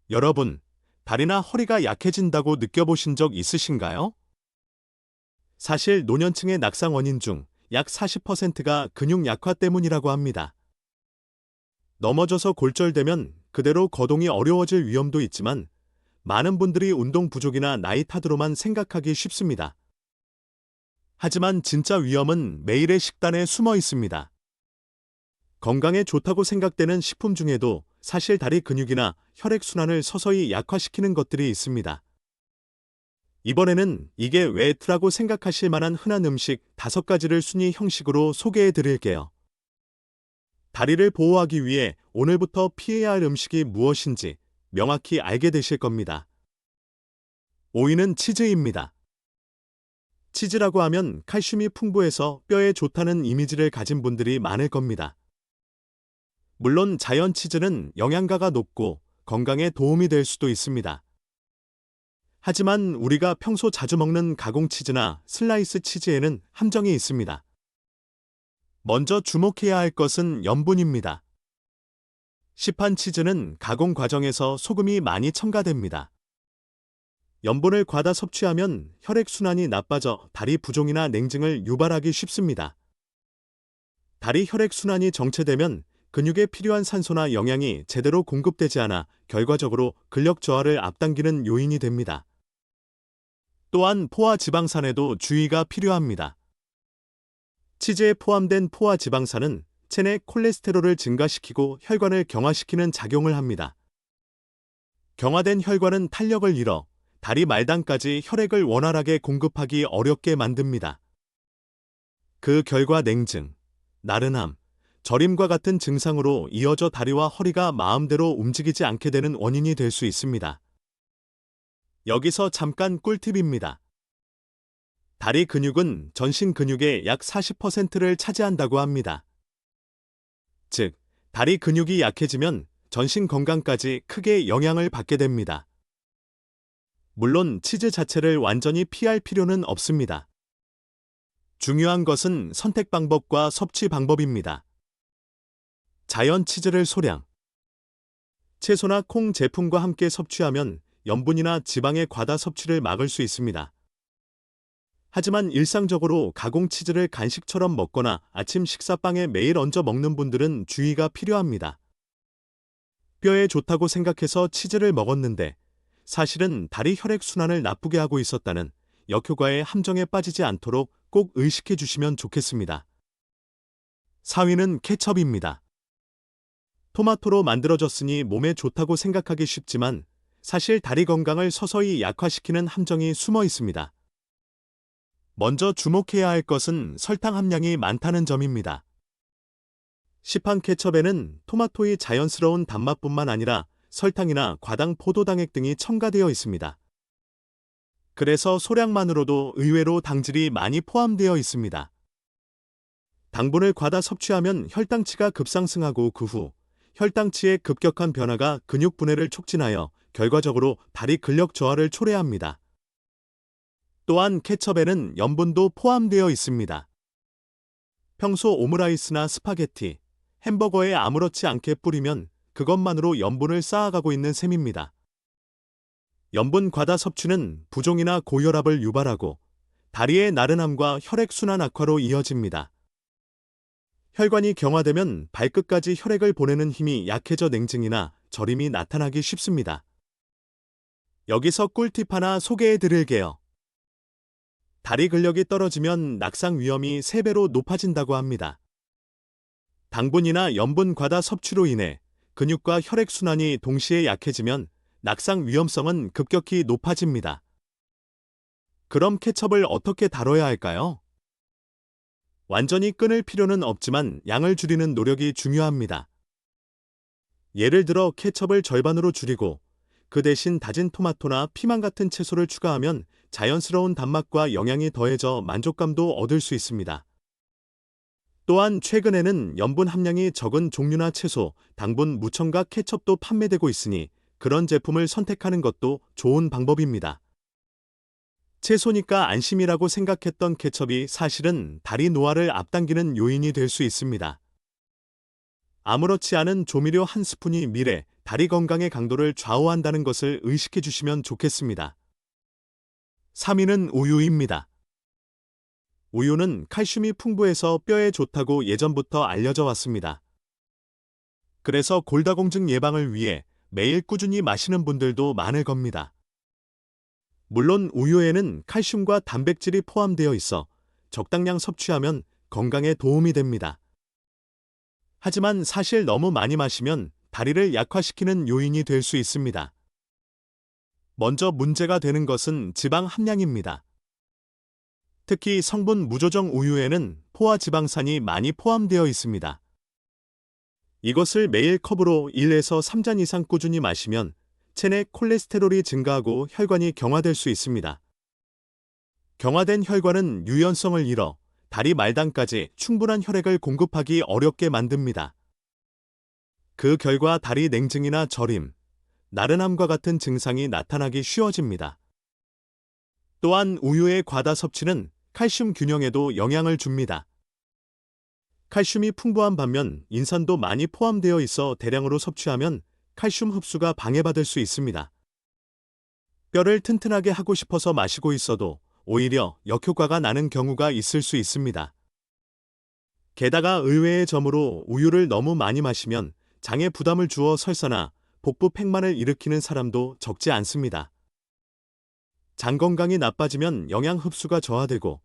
여러분, 다리나 허리가 약해진다고 느껴보신 적 있으신가요? 사실 노년층의 낙상 원인 중 약 40%가 근육 약화 때문이라고 합니다. 넘어져서 골절되면 그대로 거동이 어려워질 위험도 있지만 많은 분들이 운동 부족이나 나이 탓으로만 생각하기 쉽습니다. 하지만 진짜 위험은 매일의 식단에 숨어 있습니다. 건강에 좋다고 생각되는 식품 중에도 사실 다리 근육이나 혈액순환을 서서히 약화시키는 것들이 있습니다. 이번에는 이게 왜트라고 생각하실 만한 흔한 음식 5가지를 순위 형식으로 소개해 드릴게요. 다리를 보호하기 위해 오늘부터 피해야 할 음식이 무엇인지 명확히 알게 되실 겁니다. 5위는 치즈입니다. 치즈라고 하면 칼슘이 풍부해서 뼈에 좋다는 이미지를 가진 분들이 많을 겁니다. 물론 자연 치즈는 영양가가 높고 건강에 도움이 될 수도 있습니다. 하지만 우리가 평소 자주 먹는 가공 치즈나 슬라이스 치즈에는 함정이 있습니다. 먼저 주목해야 할 것은 염분입니다. 시판 치즈는 가공 과정에서 소금이 많이 첨가됩니다. 염분을 과다 섭취하면 혈액순환이 나빠져 다리 부종이나 냉증을 유발하기 쉽습니다. 다리 혈액순환이 정체되면 근육에 필요한 산소나 영양이 제대로 공급되지 않아 결과적으로 근력 저하를 앞당기는 요인이 됩니다. 또한 포화 지방산에도 주의가 필요합니다. 치즈에 포함된 포화 지방산은 체내 콜레스테롤을 증가시키고 혈관을 경화시키는 작용을 합니다. 경화된 혈관은 탄력을 잃어 다리 말단까지 혈액을 원활하게 공급하기 어렵게 만듭니다. 그 결과 냉증, 나른함, 저림과 같은 증상으로 이어져 다리와 허리가 마음대로 움직이지 않게 되는 원인이 될 수 있습니다. 여기서 잠깐 꿀팁입니다. 다리 근육은 전신 근육의 약 40%를 차지한다고 합니다. 즉, 다리 근육이 약해지면 전신 건강까지 크게 영향을 받게 됩니다. 물론 치즈 자체를 완전히 피할 필요는 없습니다. 중요한 것은 선택 방법과 섭취 방법입니다. 자연 치즈를 소량. 채소나 콩 제품과 함께 섭취하면 염분이나 지방의 과다 섭취를 막을 수 있습니다. 하지만 일상적으로 가공 치즈를 간식처럼 먹거나 아침 식사빵에 매일 얹어 먹는 분들은 주의가 필요합니다. 뼈에 좋다고 생각해서 치즈를 먹었는데 사실은 다리 혈액순환을 나쁘게 하고 있었다는 역효과의 함정에 빠지지 않도록 꼭 의식해 주시면 좋겠습니다. 4위는 케첩입니다. 토마토로 만들어졌으니 몸에 좋다고 생각하기 쉽지만 사실 다리 건강을 서서히 약화시키는 함정이 숨어 있습니다. 먼저 주목해야 할 것은 설탕 함량이 많다는 점입니다. 시판 케첩에는 토마토의 자연스러운 단맛뿐만 아니라 설탕이나 과당 포도당액 등이 첨가되어 있습니다. 그래서 소량만으로도 의외로 당질이 많이 포함되어 있습니다. 당분을 과다 섭취하면 혈당치가 급상승하고 그 후 혈당치의 급격한 변화가 근육 분해를 촉진하여 결과적으로 다리 근력 저하를 초래합니다. 또한 케첩에는 염분도 포함되어 있습니다. 평소 오므라이스나 스파게티, 햄버거에 아무렇지 않게 뿌리면 그것만으로 염분을 쌓아가고 있는 셈입니다. 염분 과다 섭취는 부종이나 고혈압을 유발하고 다리의 나른함과 혈액순환 악화로 이어집니다. 혈관이 경화되면 발끝까지 혈액을 보내는 힘이 약해져 냉증이나 저림이 나타나기 쉽습니다. 여기서 꿀팁 하나 소개해 드릴게요. 다리 근력이 떨어지면 낙상 위험이 3배로 높아진다고 합니다. 당분이나 염분 과다 섭취로 인해 근육과 혈액순환이 동시에 약해지면 낙상 위험성은 급격히 높아집니다. 그럼 케첩을 어떻게 다뤄야 할까요? 완전히 끊을 필요는 없지만 양을 줄이는 노력이 중요합니다. 예를 들어 케첩을 절반으로 줄이고 그 대신 다진 토마토나 피망 같은 채소를 추가하면 자연스러운 단맛과 영양이 더해져 만족감도 얻을 수 있습니다. 또한 최근에는 염분 함량이 적은 종류나 채소, 당분 무첨가 케첩도 판매되고 있으니 그런 제품을 선택하는 것도 좋은 방법입니다. 채소니까 안심이라고 생각했던 케첩이 사실은 다리 노화를 앞당기는 요인이 될 수 있습니다. 아무렇지 않은 조미료 한 스푼이 미래 다리 건강의 강도를 좌우한다는 것을 의식해 주시면 좋겠습니다. 3위는 우유입니다. 우유는 칼슘이 풍부해서 뼈에 좋다고 예전부터 알려져 왔습니다. 그래서 골다공증 예방을 위해 매일 꾸준히 마시는 분들도 많을 겁니다. 물론 우유에는 칼슘과 단백질이 포함되어 있어 적당량 섭취하면 건강에 도움이 됩니다. 하지만 사실 너무 많이 마시면 다리를 약화시키는 요인이 될 수 있습니다. 먼저 문제가 되는 것은 지방 함량입니다. 특히 성분 무조정 우유에는 포화 지방산이 많이 포함되어 있습니다. 이것을 매일 컵으로 1에서 3잔 이상 꾸준히 마시면 체내 콜레스테롤이 증가하고 혈관이 경화될 수 있습니다. 경화된 혈관은 유연성을 잃어 다리 말단까지 충분한 혈액을 공급하기 어렵게 만듭니다. 그 결과 다리 냉증이나 저림, 나른함과 같은 증상이 나타나기 쉬워집니다. 또한 우유의 과다 섭취는 칼슘 균형에도 영향을 줍니다. 칼슘이 풍부한 반면 인산도 많이 포함되어 있어 대량으로 섭취하면 칼슘 흡수가 방해받을 수 있습니다. 뼈를 튼튼하게 하고 싶어서 마시고 있어도 오히려 역효과가 나는 경우가 있을 수 있습니다. 게다가 의외의 점으로 우유를 너무 많이 마시면 장에 부담을 주어 설사나 복부 팽만을 일으키는 사람도 적지 않습니다. 장 건강이 나빠지면 영양 흡수가 저하되고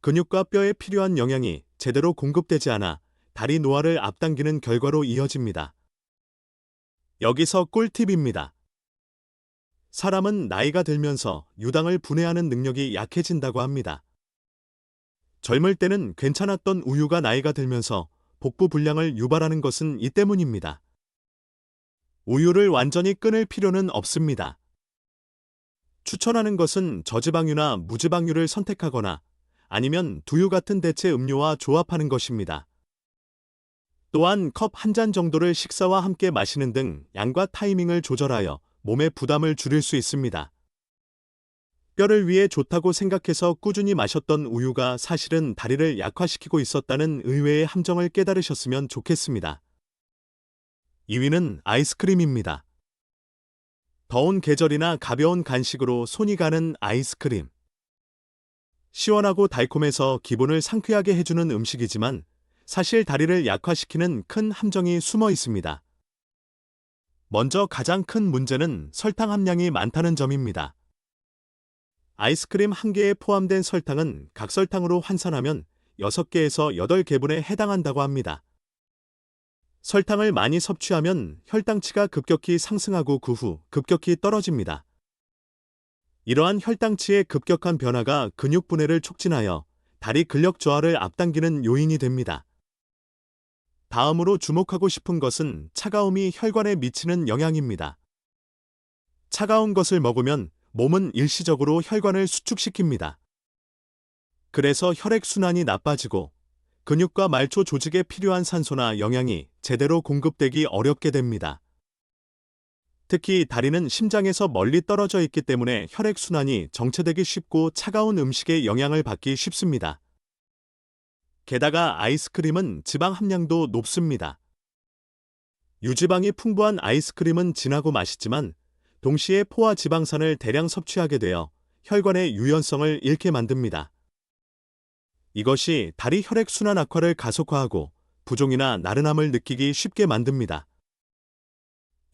근육과 뼈에 필요한 영양이 제대로 공급되지 않아 다리 노화를 앞당기는 결과로 이어집니다. 여기서 꿀팁입니다. 사람은 나이가 들면서 유당을 분해하는 능력이 약해진다고 합니다. 젊을 때는 괜찮았던 우유가 나이가 들면서 복부 불량을 유발하는 것은 이 때문입니다. 우유를 완전히 끊을 필요는 없습니다. 추천하는 것은 저지방유나 무지방유를 선택하거나 아니면 두유 같은 대체 음료와 조합하는 것입니다. 또한 컵 한 잔 정도를 식사와 함께 마시는 등 양과 타이밍을 조절하여 몸의 부담을 줄일 수 있습니다. 뼈를 위해 좋다고 생각해서 꾸준히 마셨던 우유가 사실은 다리를 약화시키고 있었다는 의외의 함정을 깨달으셨으면 좋겠습니다. 2위는 아이스크림입니다. 더운 계절이나 가벼운 간식으로 손이 가는 아이스크림. 시원하고 달콤해서 기분을 상쾌하게 해주는 음식이지만 사실 다리를 약화시키는 큰 함정이 숨어 있습니다. 먼저 가장 큰 문제는 설탕 함량이 많다는 점입니다. 아이스크림 1개에 포함된 설탕은 각설탕으로 환산하면 6개에서 8개분에 해당한다고 합니다. 설탕을 많이 섭취하면 혈당치가 급격히 상승하고 그 후 급격히 떨어집니다. 이러한 혈당치의 급격한 변화가 근육 분해를 촉진하여 다리 근력 저하를 앞당기는 요인이 됩니다. 다음으로 주목하고 싶은 것은 차가움이 혈관에 미치는 영향입니다. 차가운 것을 먹으면 몸은 일시적으로 혈관을 수축시킵니다. 그래서 혈액순환이 나빠지고 근육과 말초 조직에 필요한 산소나 영양이 제대로 공급되기 어렵게 됩니다. 특히 다리는 심장에서 멀리 떨어져 있기 때문에 혈액순환이 정체되기 쉽고 차가운 음식의 영향을 받기 쉽습니다. 게다가 아이스크림은 지방 함량도 높습니다. 유지방이 풍부한 아이스크림은 진하고 맛있지만 동시에 포화 지방산을 대량 섭취하게 되어 혈관의 유연성을 잃게 만듭니다. 이것이 다리 혈액순환 악화를 가속화하고 부종이나 나른함을 느끼기 쉽게 만듭니다.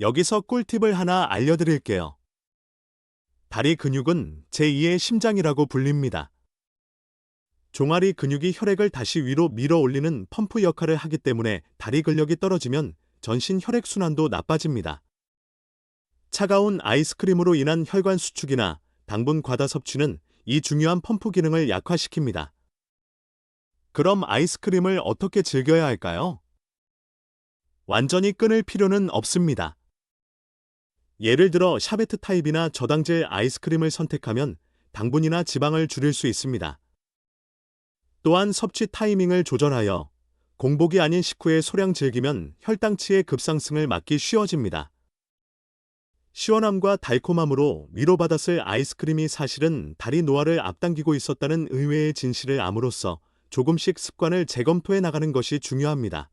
여기서 꿀팁을 하나 알려드릴게요. 다리 근육은 제2의 심장이라고 불립니다. 종아리 근육이 혈액을 다시 위로 밀어 올리는 펌프 역할을 하기 때문에 다리 근력이 떨어지면 전신 혈액순환도 나빠집니다. 차가운 아이스크림으로 인한 혈관 수축이나 당분 과다 섭취는 이 중요한 펌프 기능을 약화시킵니다. 그럼 아이스크림을 어떻게 즐겨야 할까요? 완전히 끊을 필요는 없습니다. 예를 들어 샤베트 타입이나 저당질 아이스크림을 선택하면 당분이나 지방을 줄일 수 있습니다. 또한 섭취 타이밍을 조절하여 공복이 아닌 식후에 소량 즐기면 혈당치의 급상승을 막기 쉬워집니다. 시원함과 달콤함으로 위로받았을 아이스크림이 사실은 다리 노화를 앞당기고 있었다는 의외의 진실을 암으로써 조금씩 습관을 재검토해 나가는 것이 중요합니다.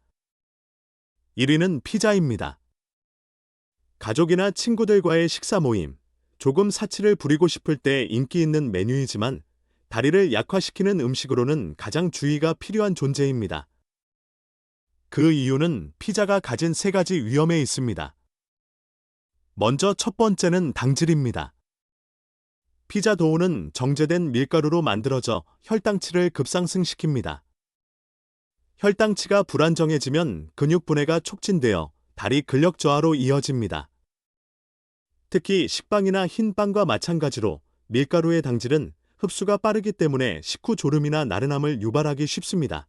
1위는 피자입니다. 가족이나 친구들과의 식사 모임, 조금 사치를 부리고 싶을 때 인기 있는 메뉴이지만 다리를 약화시키는 음식으로는 가장 주의가 필요한 존재입니다. 그 이유는 피자가 가진 3가지 위험에 있습니다. 먼저 첫 번째는 당질입니다. 피자 도우는 정제된 밀가루로 만들어져 혈당치를 급상승시킵니다. 혈당치가 불안정해지면 근육 분해가 촉진되어 다리 근력 저하로 이어집니다. 특히 식빵이나 흰빵과 마찬가지로 밀가루의 당질은 흡수가 빠르기 때문에 식후 졸음이나 나른함을 유발하기 쉽습니다.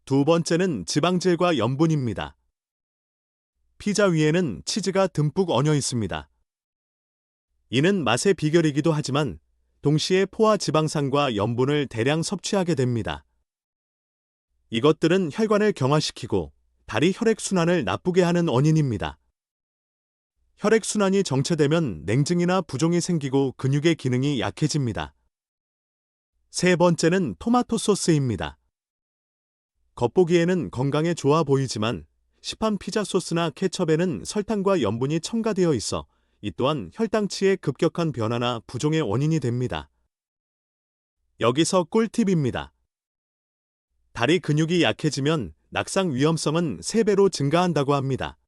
두 번째는 지방질과 염분입니다. 피자 위에는 치즈가 듬뿍 얹어 있습니다. 이는 맛의 비결이기도 하지만 동시에 포화 지방산과 염분을 대량 섭취하게 됩니다. 이것들은 혈관을 경화시키고 다리 혈액순환을 나쁘게 하는 원인입니다. 혈액순환이 정체되면 냉증이나 부종이 생기고 근육의 기능이 약해집니다. 세 번째는 토마토 소스입니다. 겉보기에는 건강에 좋아 보이지만 시판 피자 소스나 케첩에는 설탕과 염분이 첨가되어 있어 이 또한 혈당치의 급격한 변화나 부종의 원인이 됩니다. 여기서 꿀팁입니다. 다리 근육이 약해지면 낙상 위험성은 3배로 증가한다고 합니다.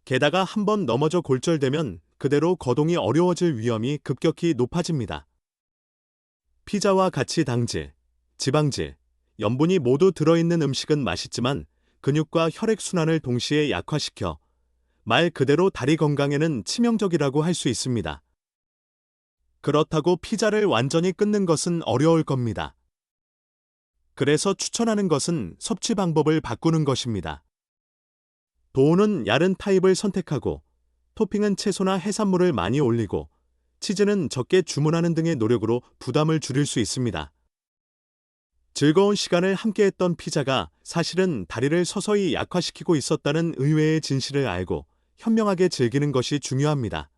게다가 한번 넘어져 골절되면 그대로 거동이 어려워질 위험이 급격히 높아집니다. 피자와 같이 당질, 지방질, 염분이 모두 들어있는 음식은 맛있지만 근육과 혈액순환을 동시에 약화시켜 말 그대로 다리 건강에는 치명적이라고 할 수 있습니다. 그렇다고 피자를 완전히 끊는 것은 어려울 겁니다. 그래서 추천하는 것은 섭취 방법을 바꾸는 것입니다. 도우는 얇은 타입을 선택하고 토핑은 채소나 해산물을 많이 올리고 치즈는 적게 주문하는 등의 노력으로 부담을 줄일 수 있습니다. 즐거운 시간을 함께했던 피자가 사실은 다리를 서서히 약화시키고 있었다는 의외의 진실을 알고 현명하게 즐기는 것이 중요합니다.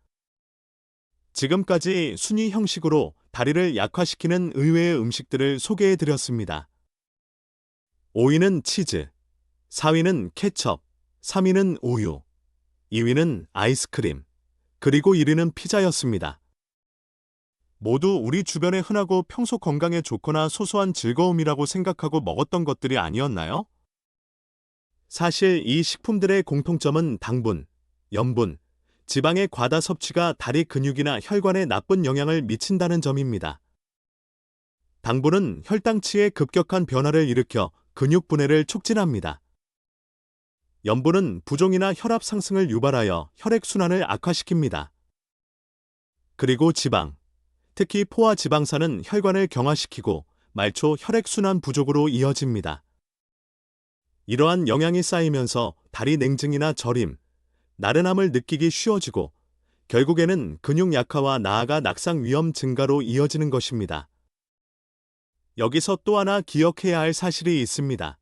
지금까지 순위 형식으로 다리를 약화시키는 의외의 음식들을 소개해드렸습니다. 5위는 치즈, 4위는 케첩, 3위는 우유, 2위는 아이스크림, 그리고 1위는 피자였습니다. 모두 우리 주변에 흔하고 평소 건강에 좋거나 소소한 즐거움이라고 생각하고 먹었던 것들이 아니었나요? 사실 이 식품들의 공통점은 당분, 염분, 지방의 과다 섭취가 다리 근육이나 혈관에 나쁜 영향을 미친다는 점입니다. 당분은 혈당치의 급격한 변화를 일으켜 근육 분해를 촉진합니다. 염분은 부종이나 혈압 상승을 유발하여 혈액순환을 악화시킵니다. 그리고 지방, 특히 포화 지방산은 혈관을 경화시키고 말초 혈액순환 부족으로 이어집니다. 이러한 영향이 쌓이면서 다리 냉증이나 저림, 나른함을 느끼기 쉬워지고 결국에는 근육 약화와 나아가 낙상 위험 증가로 이어지는 것입니다. 여기서 또 하나 기억해야 할 사실이 있습니다.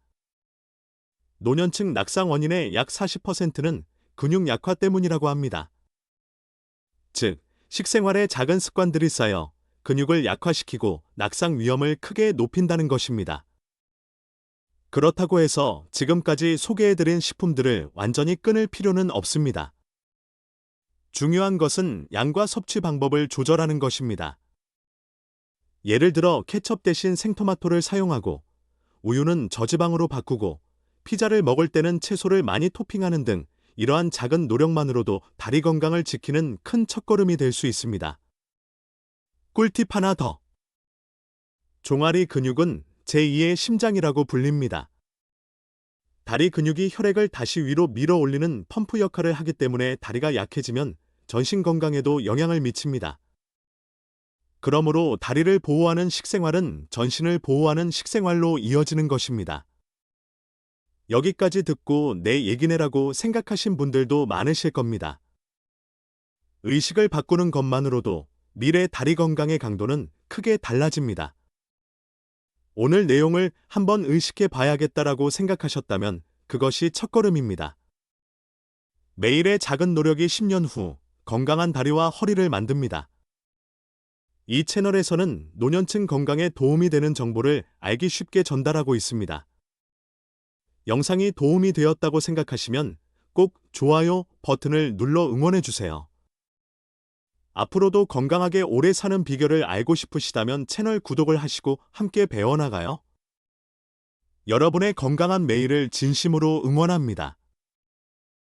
노년층 낙상 원인의 약 40%는 근육 약화 때문이라고 합니다. 즉, 식생활에 작은 습관들이 쌓여 근육을 약화시키고 낙상 위험을 크게 높인다는 것입니다. 그렇다고 해서 지금까지 소개해드린 식품들을 완전히 끊을 필요는 없습니다. 중요한 것은 양과 섭취 방법을 조절하는 것입니다. 예를 들어 케첩 대신 생토마토를 사용하고 우유는 저지방으로 바꾸고 피자를 먹을 때는 채소를 많이 토핑하는 등 이러한 작은 노력만으로도 다리 건강을 지키는 큰 첫걸음이 될 수 있습니다. 꿀팁 하나 더. 종아리 근육은 제2의 심장이라고 불립니다. 다리 근육이 혈액을 다시 위로 밀어 올리는 펌프 역할을 하기 때문에 다리가 약해지면 전신 건강에도 영향을 미칩니다. 그러므로 다리를 보호하는 식생활은 전신을 보호하는 식생활로 이어지는 것입니다. 여기까지 듣고 내 얘기네라고 생각하신 분들도 많으실 겁니다. 의식을 바꾸는 것만으로도 미래 다리 건강의 강도는 크게 달라집니다. 오늘 내용을 한번 의식해 봐야겠다라고 생각하셨다면 그것이 첫걸음입니다. 매일의 작은 노력이 10년 후 건강한 다리와 허리를 만듭니다. 이 채널에서는 노년층 건강에 도움이 되는 정보를 알기 쉽게 전달하고 있습니다. 영상이 도움이 되었다고 생각하시면 꼭 좋아요 버튼을 눌러 응원해주세요. 앞으로도 건강하게 오래 사는 비결을 알고 싶으시다면 채널 구독을 하시고 함께 배워나가요. 여러분의 건강한 매일을 진심으로 응원합니다.